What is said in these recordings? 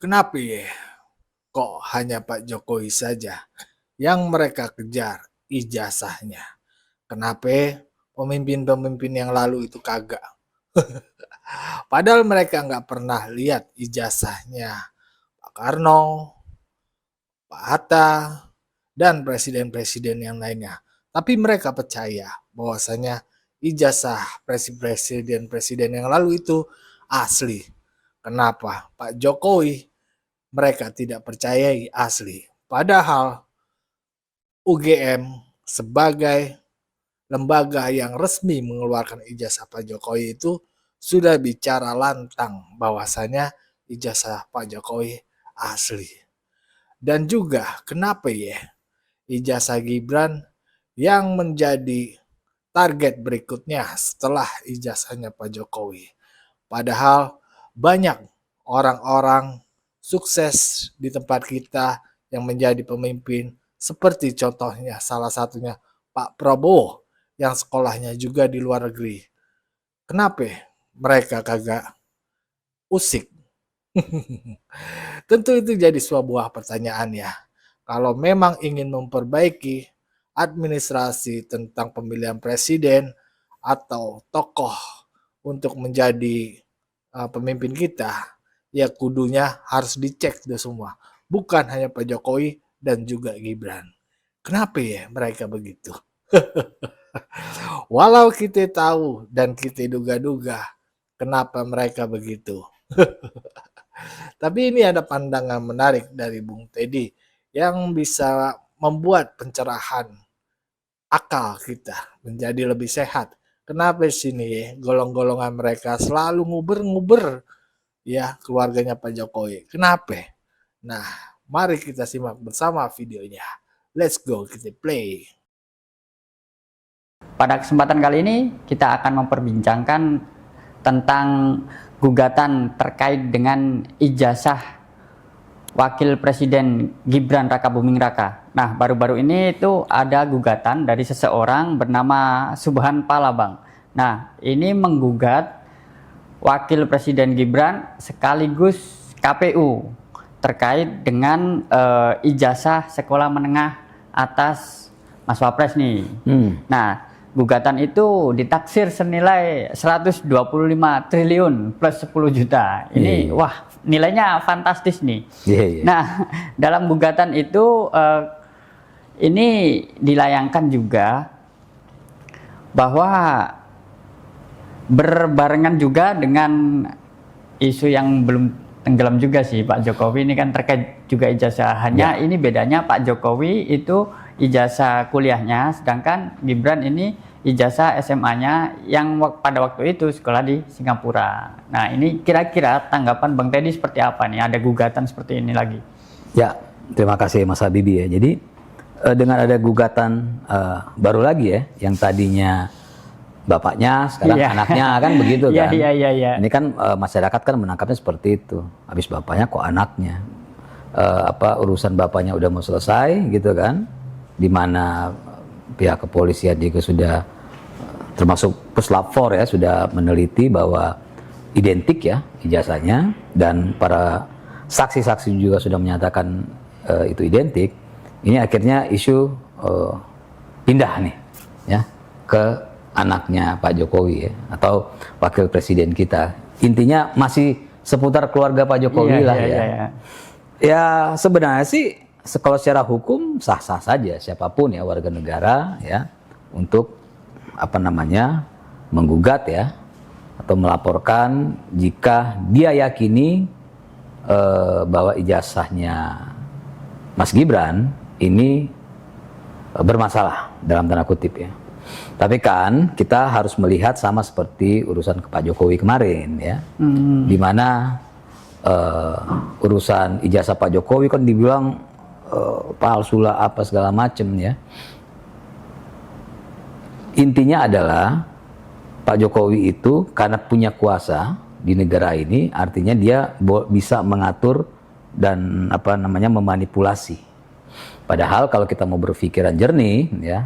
Kenapa ya? Kok hanya Pak Jokowi saja yang mereka kejar ijazahnya? Kenapa pemimpin-pemimpin yang lalu itu kagak? Padahal mereka nggak pernah lihat ijazahnya Pak Karno, Pak Hatta, dan presiden-presiden yang lainnya. Tapi mereka percaya bahwasanya ijazah presiden-presiden yang lalu itu asli. Kenapa? Pak Jokowi mereka tidak percayai asli. Padahal UGM sebagai lembaga yang resmi mengeluarkan ijazah Pak Jokowi itu sudah bicara lantang bahwasanya ijazah Pak Jokowi asli. Dan juga kenapa ya ijazah Gibran yang menjadi target berikutnya setelah ijazahnya Pak Jokowi. Padahal banyak orang-orang sukses di tempat kita yang menjadi pemimpin seperti contohnya salah satunya Pak Prabowo yang sekolahnya juga di luar negeri. Kenapa mereka kagak usik? Tentu itu jadi sebuah pertanyaan ya. Kalau memang ingin memperbaiki administrasi tentang pemilihan presiden atau tokoh untuk menjadi pemimpin kita, ya kudunya harus dicek itu semua. Bukan hanya Pak Jokowi dan juga Gibran. Kenapa ya mereka begitu? Walau kita tahu dan kita duga-duga kenapa mereka begitu. Tapi ini ada pandangan menarik dari Bung Teddy yang bisa membuat pencerahan akal kita menjadi lebih sehat. Kenapa sini golong-golongan mereka selalu nguber-nguber ya keluarganya Pak Jokowi? Kenapa? Nah, mari kita simak bersama videonya. Let's go, kita play. Pada kesempatan kali ini kita akan memperbincangkan tentang gugatan terkait dengan ijazah Wakil Presiden Gibran Rakabuming Raka. Nah, baru-baru ini itu ada gugatan dari seseorang bernama Subhan Palabang. Nah, ini menggugat Wakil Presiden Gibran sekaligus KPU terkait dengan ijazah sekolah menengah atas Mas Wapres nih. Nah, gugatan itu ditaksir senilai 125 triliun plus 10 juta. Ini wah, nilainya fantastis nih. Nah, dalam gugatan itu ini dilayangkan juga bahwa berbarengan juga dengan isu yang belum tenggelam juga sih Pak Jokowi ini kan terkait juga ijazah. Hanya ini bedanya Pak Jokowi itu ijazah kuliahnya, sedangkan Gibran ini ijazah SMA-nya yang pada waktu itu sekolah di Singapura. Nah, ini kira-kira tanggapan Bang Teddy seperti apa nih? Ada gugatan seperti ini lagi? Ya, terima kasih Mas Habibie ya. Jadi dengan ada gugatan baru lagi ya, yang tadinya bapaknya, sekarang anaknya kan begitu kan? Ini kan masyarakat kan menangkapnya seperti itu. Habis bapaknya kok anaknya? Urusan bapaknya udah mau selesai gitu kan? Di mana pihak kepolisian juga sudah termasuk Puslap 4 ya sudah meneliti bahwa identik ya ijazahnya, dan para saksi-saksi juga sudah menyatakan itu identik. Ini akhirnya isu pindah nih ya ke anaknya Pak Jokowi ya, atau wakil presiden kita. Intinya masih seputar keluarga Pak Jokowi lah ya. Ya sebenarnya sih kalau secara hukum sah-sah saja siapapun ya warga negara ya untuk menggugat ya atau melaporkan jika dia yakini bahwa ijazahnya Mas Gibran ini bermasalah dalam tanda kutip ya. Tapi kan kita harus melihat sama seperti urusan ke Pak Jokowi kemarin ya, di mana urusan ijazah Pak Jokowi kan dibilang palsu lah apa segala macem ya. Intinya adalah Pak Jokowi itu karena punya kuasa di negara ini, artinya dia bisa mengatur dan memanipulasi. Padahal kalau kita mau berpikiran jernih ya,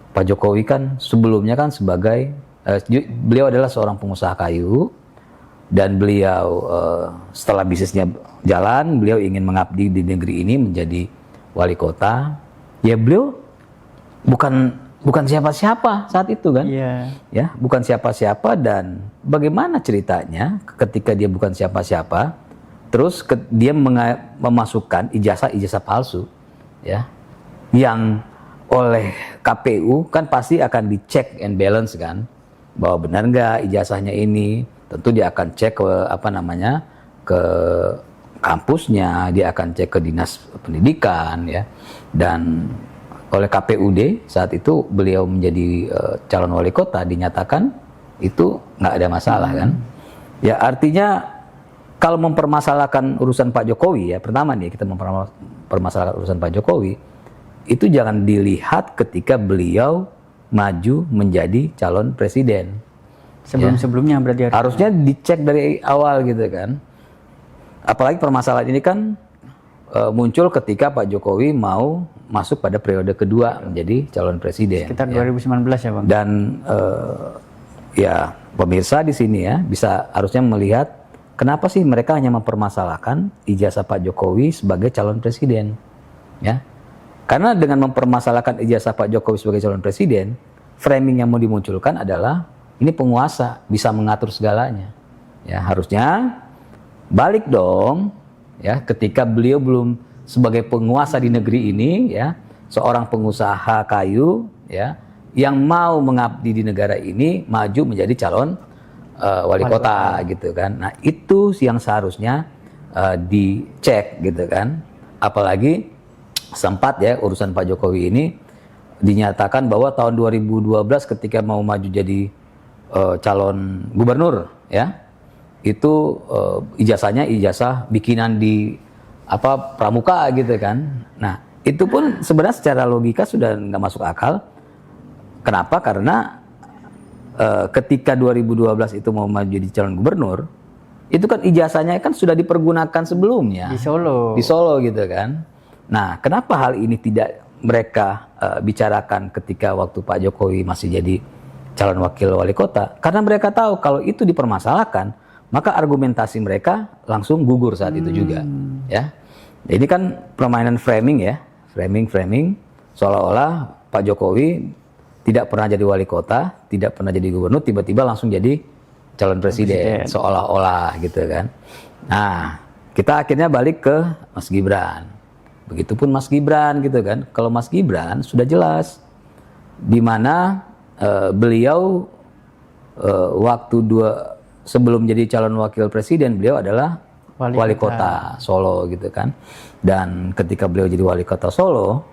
Pak Jokowi kan sebelumnya kan sebagai beliau adalah seorang pengusaha kayu, dan beliau setelah bisnisnya jalan, beliau ingin mengabdi di negeri ini menjadi wali kota. Ya beliau bukan siapa-siapa saat itu kan, ya bukan siapa-siapa. Dan bagaimana ceritanya ketika dia bukan siapa-siapa, terus dia memasukkan ijazah palsu, ya, yang oleh KPU kan pasti akan dicek and balance kan, bahwa benar nggak ijazahnya ini. Tentu dia akan cek ke kampusnya, dia akan cek ke dinas pendidikan, ya. Dan oleh KPUD saat itu beliau menjadi calon wali kota, dinyatakan itu nggak ada masalah kan. Ya artinya kalau mempermasalahkan urusan Pak Jokowi, ya pertama nih kita mempermasalahkan urusan Pak Jokowi, itu jangan dilihat ketika beliau maju menjadi calon presiden. Sebelum-sebelumnya berarti harusnya dicek dari awal gitu kan. Apalagi permasalahan ini kan muncul ketika Pak Jokowi mau masuk pada periode kedua menjadi calon presiden. Sekitar 2019 ya Bang. Dan ya pemirsa di sini ya harusnya melihat kenapa sih mereka hanya mempermasalahkan ijazah Pak Jokowi sebagai calon presiden, ya? Karena dengan mempermasalahkan ijazah Pak Jokowi sebagai calon presiden, framing yang mau dimunculkan adalah ini penguasa bisa mengatur segalanya. Ya harusnya balik dong, ya ketika beliau belum sebagai penguasa di negeri ini, ya seorang pengusaha kayu, ya yang mau mengabdi di negara ini maju menjadi calon wali kota gitu kan. Nah itu yang seharusnya dicek gitu kan. Apalagi sempat ya urusan Pak Jokowi ini dinyatakan bahwa tahun 2012 ketika mau maju jadi calon gubernur, ya itu ijazahnya ijazah bikinan di pramuka gitu kan. Nah itu pun sebenarnya secara logika sudah nggak masuk akal. Kenapa? Karena ketika 2012 itu mau maju jadi calon gubernur, itu kan ijazahnya kan sudah dipergunakan sebelumnya di Solo gitu kan. Nah kenapa hal ini tidak mereka bicarakan ketika waktu Pak Jokowi masih jadi calon wakil wali kota? Karena mereka tahu kalau itu dipermasalahkan, maka argumentasi mereka langsung gugur saat itu juga, ya. Ini kan permainan framing ya, framing seolah-olah Pak Jokowi tidak pernah jadi wali kota, tidak pernah jadi gubernur, tiba-tiba langsung jadi calon presiden. Seolah-olah gitu kan. Nah, kita akhirnya balik ke Mas Gibran. Begitupun Mas Gibran gitu kan. Kalau Mas Gibran sudah jelas di mana beliau waktu sebelum jadi calon wakil presiden, beliau adalah wali kota Solo gitu kan. Dan ketika beliau jadi wali kota Solo,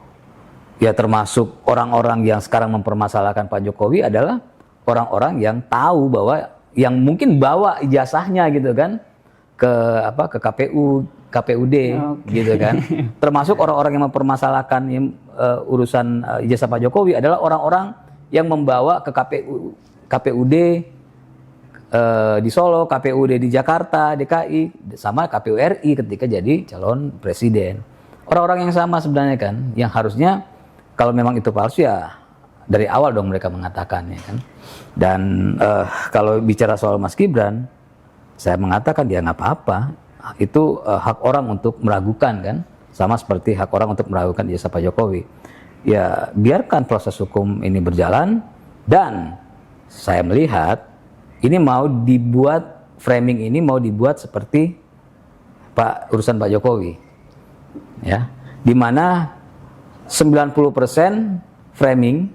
ya termasuk orang-orang yang sekarang mempermasalahkan Pak Jokowi adalah orang-orang yang tahu bahwa yang mungkin bawa ijazahnya gitu kan ke KPUD gitu kan. Termasuk orang-orang yang mempermasalahkan urusan ijazah Pak Jokowi adalah orang-orang yang membawa ke KPUD di Solo, KPUD di Jakarta, DKI, sama KPU RI ketika jadi calon presiden. Orang-orang yang sama sebenarnya kan, yang harusnya kalau memang itu palsu ya dari awal dong mereka mengatakannya kan. Dan kalau bicara soal Mas Gibran, saya mengatakan dia nggak apa-apa. Itu hak orang untuk meragukan kan, sama seperti hak orang untuk meragukan ijazah Pak Jokowi. Ya biarkan proses hukum ini berjalan, dan saya melihat ini mau dibuat, framing ini mau dibuat seperti urusan Pak Jokowi, ya, dimana 90% framing,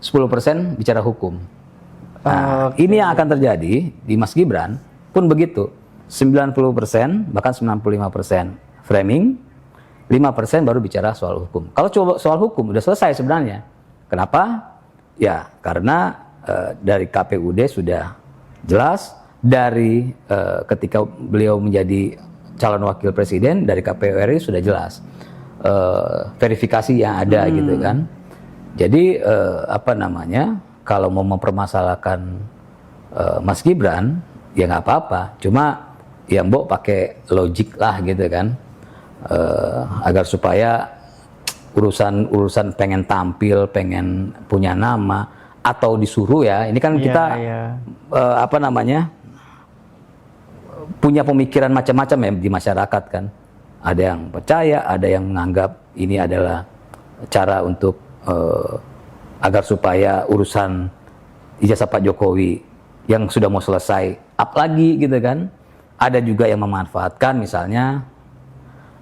10% bicara hukum. Nah, ini yang akan terjadi di Mas Gibran pun begitu, 90% bahkan 95% framing, 5% baru bicara soal hukum. Kalau coba soal hukum udah selesai sebenarnya. Kenapa? Ya karena dari KPUD sudah jelas, dari ketika beliau menjadi calon wakil presiden dari KPU RI sudah jelas verifikasi yang ada gitu kan. Jadi kalau mau mempermasalahkan Mas Gibran ya nggak apa-apa, cuma ya mbok pakai logik lah gitu kan, agar supaya urusan pengen tampil, pengen punya nama atau disuruh ya, ini kan kita punya pemikiran macam-macam ya di masyarakat kan. Ada yang percaya, ada yang menganggap ini adalah cara untuk agar supaya urusan ijazah Pak Jokowi yang sudah mau selesai up lagi gitu kan. Ada juga yang memanfaatkan misalnya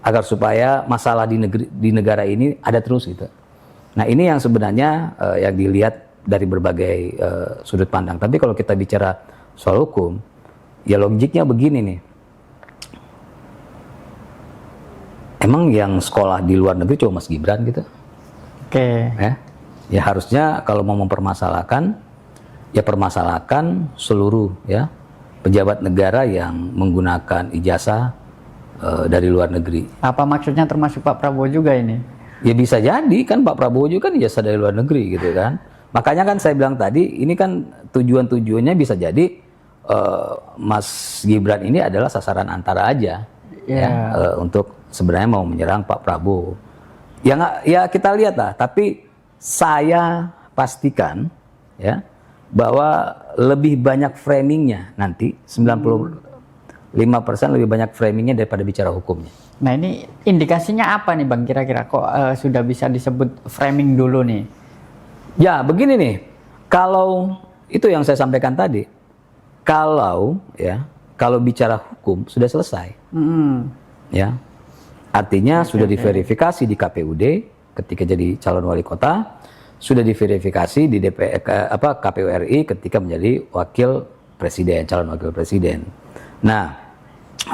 agar supaya masalah di negara ini ada terus gitu. Nah ini yang sebenarnya yang dilihat dari berbagai sudut pandang. Tapi kalau kita bicara soal hukum, ya logiknya begini nih. Emang yang sekolah di luar negeri cuma Mas Gibran gitu? Oke. Ya harusnya kalau mau mempermasalahkan, ya permasalahkan seluruh ya pejabat negara yang menggunakan ijazah dari luar negeri. Apa maksudnya termasuk Pak Prabowo juga ini? Ya bisa jadi kan Pak Prabowo juga kan ijazah dari luar negeri gitu kan. Makanya kan saya bilang tadi ini kan tujuannya bisa jadi Mas Gibran ini adalah sasaran antara aja untuk sebenarnya mau menyerang Pak Prabowo. Ya kita lihat lah. Tapi saya pastikan ya bahwa lebih banyak framingnya nanti 95% lebih banyak framingnya daripada bicara hukumnya. Nah ini indikasinya apa nih Bang kira-kira kok sudah bisa disebut framing dulu nih? Ya begini nih, kalau itu yang saya sampaikan tadi, kalau bicara hukum sudah selesai, ya artinya sudah diverifikasi di KPUD ketika jadi calon wali kota, sudah diverifikasi di KPU RI ketika menjadi calon wakil presiden. Nah,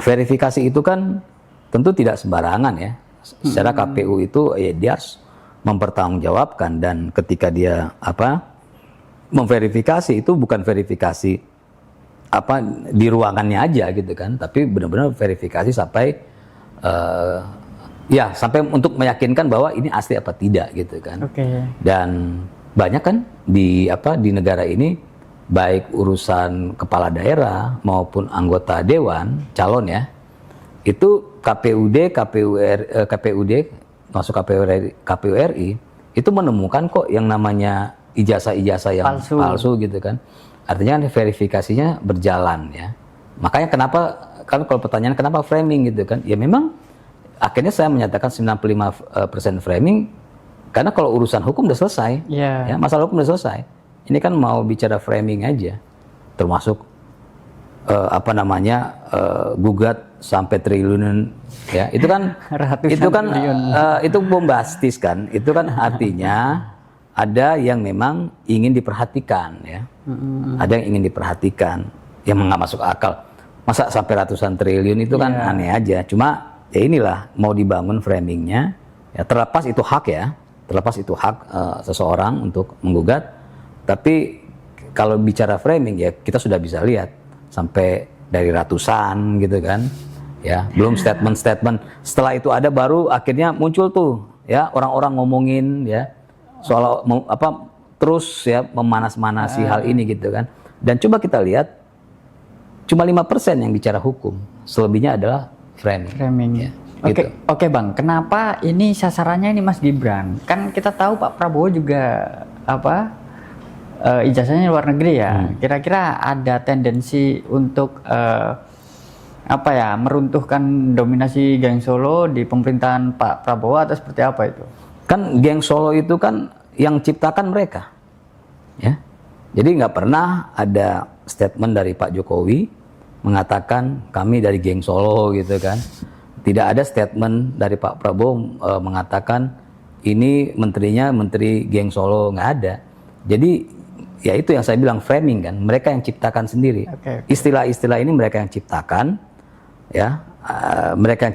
verifikasi itu kan tentu tidak sembarangan ya. Secara KPU itu ya dia harus mempertanggungjawabkan, dan ketika dia memverifikasi itu bukan verifikasi di ruangannya aja gitu kan, tapi benar-benar verifikasi sampai sampai untuk meyakinkan bahwa ini asli apa tidak gitu kan. Dan banyak kan di negara ini baik urusan kepala daerah maupun anggota dewan calon ya, itu KPUD masuk KPU RI itu menemukan kok yang namanya ijazah-ijazah yang palsu gitu kan. Artinya verifikasinya berjalan ya. Makanya kenapa kan kalau pertanyaan kenapa framing gitu kan? Ya memang akhirnya saya menyatakan 95% framing karena kalau urusan hukum udah selesai. Ya, masalah hukum udah selesai. Ini kan mau bicara framing aja. Termasuk gugat sampai triliunan ya. Itu kan itu bombastis kan. Itu kan artinya ada yang memang ingin diperhatikan ya. Ada yang ingin diperhatikan yang nggak masuk akal. Masa sampai ratusan triliun itu kan aneh aja. Cuma ya inilah mau dibangun framingnya ya, terlepas itu hak seseorang untuk menggugat, tapi kalau bicara framing ya kita sudah bisa lihat sampai dari ratusan gitu kan ya, belum statement setelah itu ada baru akhirnya muncul tuh ya orang-orang ngomongin ya soal terus ya memanas-manasi hal ini gitu kan. Dan coba kita lihat cuma 5% yang bicara hukum, selebihnya adalah framing. Ya, Oke Bang, kenapa ini sasarannya ini Mas Gibran? Kan kita tahu Pak Prabowo juga ijazahnya luar negeri ya. Kira-kira ada tendensi untuk meruntuhkan dominasi geng Solo di pemerintahan Pak Prabowo atau seperti apa itu? Kan geng Solo itu kan yang ciptakan mereka, ya. Jadi nggak pernah ada statement dari Pak Jokowi mengatakan kami dari geng Solo gitu kan. Tidak ada statement dari Pak Prabowo mengatakan ini menterinya menteri geng Solo, nggak ada. Jadi ya itu yang saya bilang framing kan, mereka yang ciptakan sendiri. Istilah-istilah ini mereka yang ciptakan, ya, mereka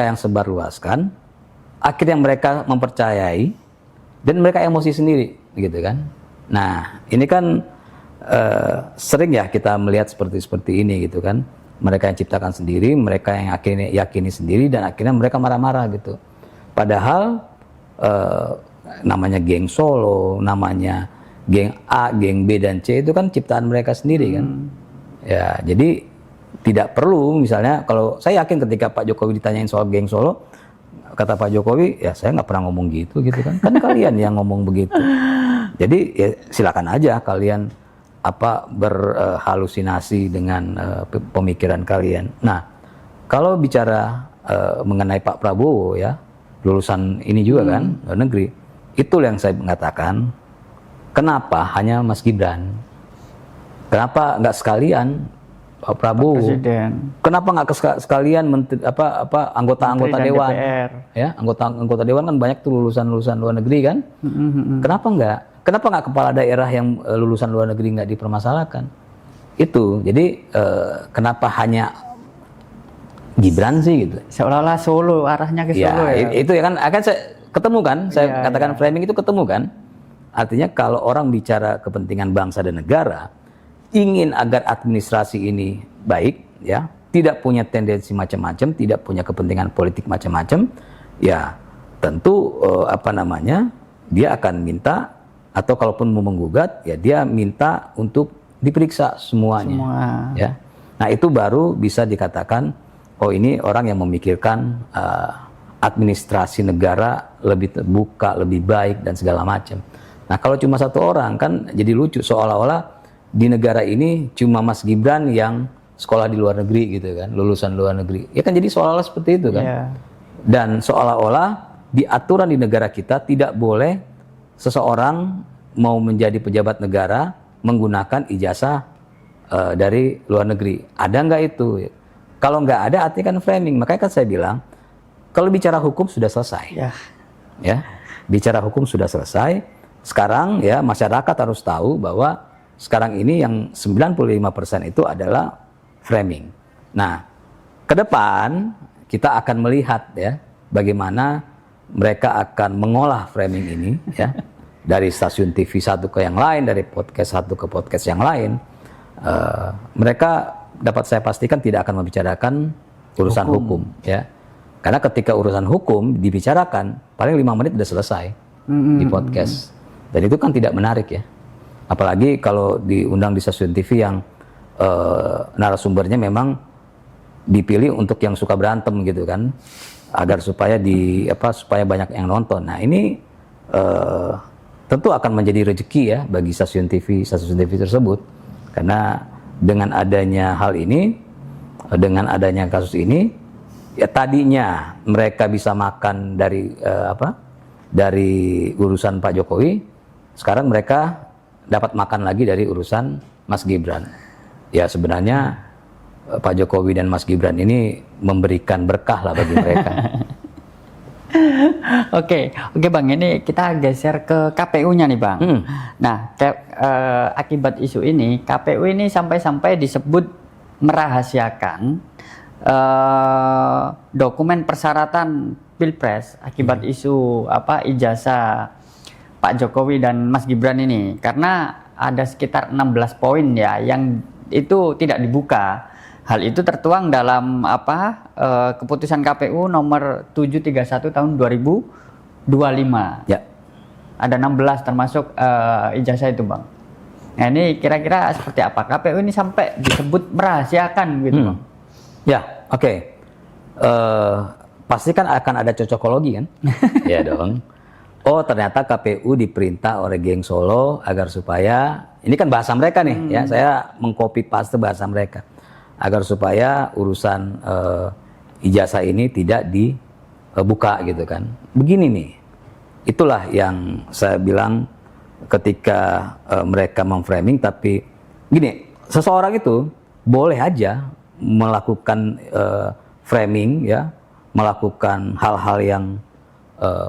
yang sebarluaskan. Akhirnya mereka mempercayai dan mereka emosi sendiri, gitu kan. Nah ini kan sering ya kita melihat seperti ini gitu kan. Mereka yang ciptakan sendiri, mereka yang yakini sendiri, dan akhirnya mereka marah-marah gitu. Padahal namanya geng Solo, namanya geng A, geng B dan C itu kan ciptaan mereka sendiri kan. Ya, jadi tidak perlu misalnya kalau saya yakin ketika Pak Jokowi ditanyain soal geng Solo, kata Pak Jokowi, ya saya nggak pernah ngomong gitu kan. Kan kalian yang ngomong begitu. Jadi ya silakan aja kalian berhalusinasi dengan pemikiran kalian. Nah, kalau bicara mengenai Pak Prabowo ya, lulusan ini juga kan, luar negeri, itu yang saya mengatakan, kenapa hanya Mas Gibran? Kenapa nggak sekalian Pak Prabowo? Presiden. Kenapa nggak sekalian anggota-anggota dewan? DPR. Ya, anggota dewan kan banyak tuh lulusan luar negeri kan? Kenapa nggak? Kenapa nggak kepala daerah yang lulusan luar negeri nggak dipermasalahkan? Itu, jadi kenapa hanya Gibran sih gitu? Seolah-olah Solo, arahnya ke Solo ya. Itu ya kan, akan saya ketemu kan, saya katakan framing itu ketemu kan? Artinya kalau orang bicara kepentingan bangsa dan negara, ingin agar administrasi ini baik, ya, tidak punya tendensi macam-macam, tidak punya kepentingan politik macam-macam, ya tentu dia akan minta, atau kalaupun mau menggugat, ya dia minta untuk diperiksa semuanya. Ya. Nah itu baru bisa dikatakan, oh ini orang yang memikirkan administrasi negara lebih terbuka, lebih baik dan segala macam. Nah kalau cuma satu orang kan jadi lucu, seolah-olah di negara ini cuma Mas Gibran yang sekolah di luar negeri gitu kan, lulusan luar negeri. Ya kan jadi seolah-olah seperti itu kan. Yeah. Dan seolah-olah di aturan di negara kita tidak boleh seseorang mau menjadi pejabat negara menggunakan ijazah dari luar negeri. Ada nggak itu? Kalau nggak ada artinya kan framing. Makanya kan saya bilang, kalau bicara hukum sudah selesai. Yeah. Ya, bicara hukum sudah selesai. Sekarang ya masyarakat harus tahu bahwa sekarang ini yang 95% itu adalah framing. Nah, ke depan kita akan melihat ya bagaimana mereka akan mengolah framing ini ya. Dari stasiun TV satu ke yang lain, dari podcast satu ke podcast yang lain, mereka dapat saya pastikan tidak akan membicarakan urusan hukum ya. Karena ketika urusan hukum dibicarakan, paling 5 menit sudah selesai di podcast. Dan itu kan tidak menarik ya. Apalagi kalau diundang di stasiun TV yang narasumbernya memang dipilih untuk yang suka berantem gitu kan, agar supaya supaya banyak yang nonton. Nah ini tentu akan menjadi rezeki ya bagi stasiun TV tersebut, karena dengan adanya hal ini, dengan adanya kasus ini, ya tadinya mereka bisa makan dari dari urusan Pak Jokowi, sekarang mereka dapat makan lagi dari urusan Mas Gibran. Ya sebenarnya Pak Jokowi dan Mas Gibran ini memberikan berkah lah bagi mereka. Oke Bang, ini kita geser ke KPU-nya nih Bang. Nah, akibat isu ini, KPU ini sampai-sampai disebut merahasiakan dokumen persyaratan Pilpres akibat isu ijazah Pak Jokowi dan Mas Gibran ini, karena ada sekitar 16 poin ya yang itu tidak dibuka. Hal itu tertuang dalam keputusan KPU nomor 731 tahun 2025. Ya. Ada 16 termasuk ijazah itu Bang. Nah ini kira-kira seperti apa? KPU ini sampai disebut merahasiakan gitu Bang. Ya, oke. Pasti kan akan ada cocokologi kan? Ya dong. Oh ternyata KPU diperintah oleh geng Solo agar supaya, ini kan bahasa mereka nih ya, saya mengcopy paste bahasa mereka, agar supaya urusan ijazah ini tidak dibuka gitu kan. Begini nih, itulah yang saya bilang ketika mereka memframing. Tapi gini, seseorang itu boleh aja melakukan framing ya, melakukan hal-hal yang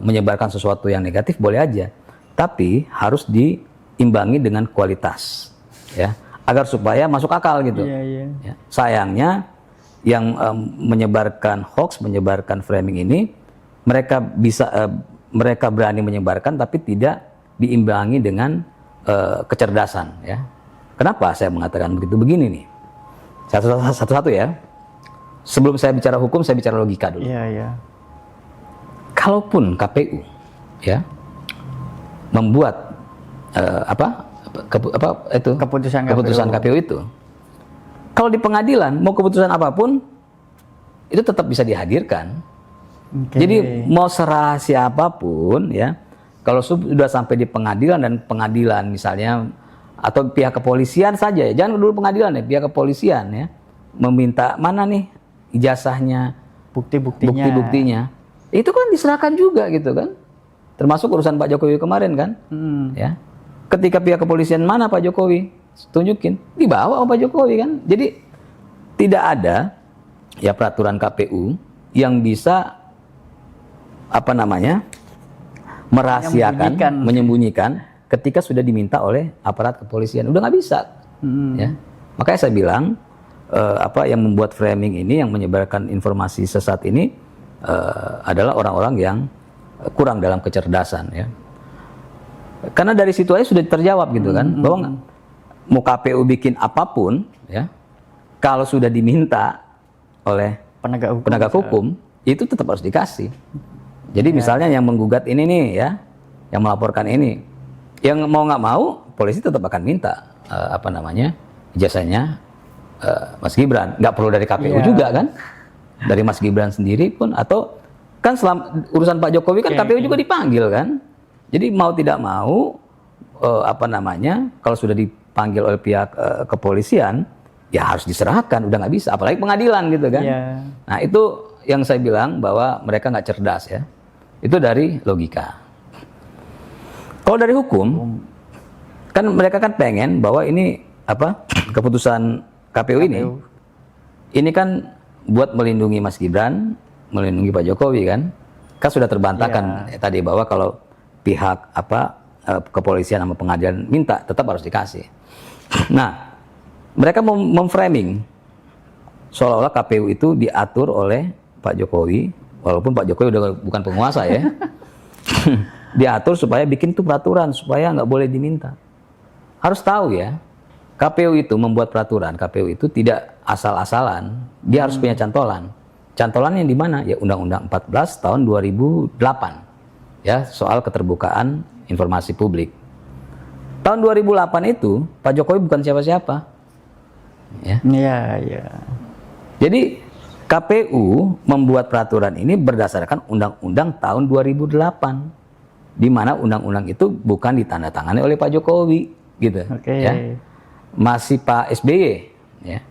menyebarkan sesuatu yang negatif, boleh aja, tapi harus diimbangi dengan kualitas ya, agar supaya masuk akal gitu. Ya. Sayangnya yang menyebarkan hoax, menyebarkan framing ini, mereka berani menyebarkan tapi tidak diimbangi dengan kecerdasan ya. Kenapa saya mengatakan begitu? Begini nih, satu-satu ya. Sebelum saya bicara hukum, saya bicara logika dulu. Kalaupun KPU ya membuat keputusan KPU itu, kalau di pengadilan mau keputusan apapun itu tetap bisa dihadirkan. Jadi mau serahasia apapun ya, kalau sudah sampai di pengadilan dan pengadilan misalnya atau pihak kepolisian saja ya, jangan dulu pengadilan ya, pihak kepolisian ya meminta mana nih ijazahnya, bukti-buktinya, itu kan diserahkan juga gitu kan, termasuk urusan Pak Jokowi kemarin kan, ya ketika pihak kepolisian mana Pak Jokowi tunjukin, dibawa sama Pak Jokowi kan, jadi tidak ada ya peraturan KPU yang bisa apa namanya merahasiakan, menyembunyikan ketika sudah diminta oleh aparat kepolisian, udah nggak bisa, ya. Makanya saya bilang apa yang membuat framing ini, yang menyebarkan informasi sesat ini adalah orang-orang yang kurang dalam kecerdasan, ya. Karena dari situ aja sudah terjawab gitu kan, bahwa mau KPU bikin apapun, ya, kalau sudah diminta oleh penegak hukum itu tetap harus dikasih. Jadi misalnya yang menggugat ini nih ya, yang melaporkan ini, yang mau nggak mau polisi tetap akan minta apa namanya ijazahnya Mas Gibran. Nggak perlu dari KPU juga kan, dari Mas Gibran sendiri pun, atau kan selama urusan Pak Jokowi kan KPU juga dipanggil kan. Jadi mau tidak mau apa namanya kalau sudah dipanggil oleh pihak kepolisian ya harus diserahkan, udah nggak bisa, apalagi pengadilan gitu kan. Nah itu yang saya bilang bahwa mereka nggak cerdas ya. Itu dari logika. Kalau dari hukum, kan mereka kan pengen bahwa ini apa keputusan KPU ini kan buat melindungi Mas Gibran, melindungi Pak Jokowi kan sudah terbantahkan tadi bahwa kalau pihak apa kepolisian sama pengadilan minta tetap harus dikasih. Nah, mereka memframing seolah-olah KPU itu diatur oleh Pak Jokowi. Walaupun Pak Jokowi udah bukan penguasa ya, diatur supaya bikin itu peraturan supaya nggak boleh diminta. Harus tahu ya, KPU itu membuat peraturan, KPU itu tidak asal-asalan, dia harus punya cantolan. Cantolannya di mana? Ya Undang-Undang 14 tahun 2008, ya soal keterbukaan informasi publik. Tahun 2008 itu Pak Jokowi bukan siapa-siapa. Ya. Jadi KPU membuat peraturan ini berdasarkan Undang-Undang tahun 2008, di mana undang-undang itu bukan ditandatangani oleh Pak Jokowi, gitu, ya, masih Pak SBY, ya,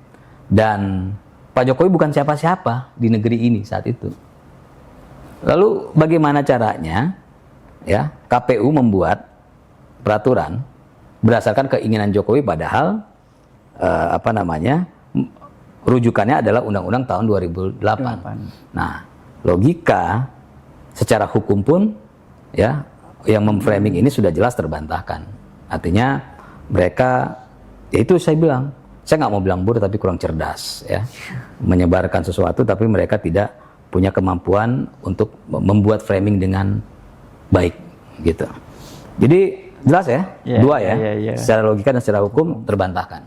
dan Pak Jokowi bukan siapa-siapa di negeri ini saat itu. Lalu bagaimana caranya, ya, KPU membuat peraturan berdasarkan keinginan Jokowi, padahal apa namanya? Rujukannya adalah Undang-Undang tahun 2008. Nah, logika secara hukum pun ya yang memframing ini sudah jelas terbantahkan. Artinya mereka, ya itu saya bilang, saya nggak mau bilang bodoh tapi kurang cerdas ya. Menyebarkan sesuatu tapi mereka tidak punya kemampuan untuk membuat framing dengan baik gitu. Jadi jelas ya, dua ya. Secara logika dan secara hukum terbantahkan.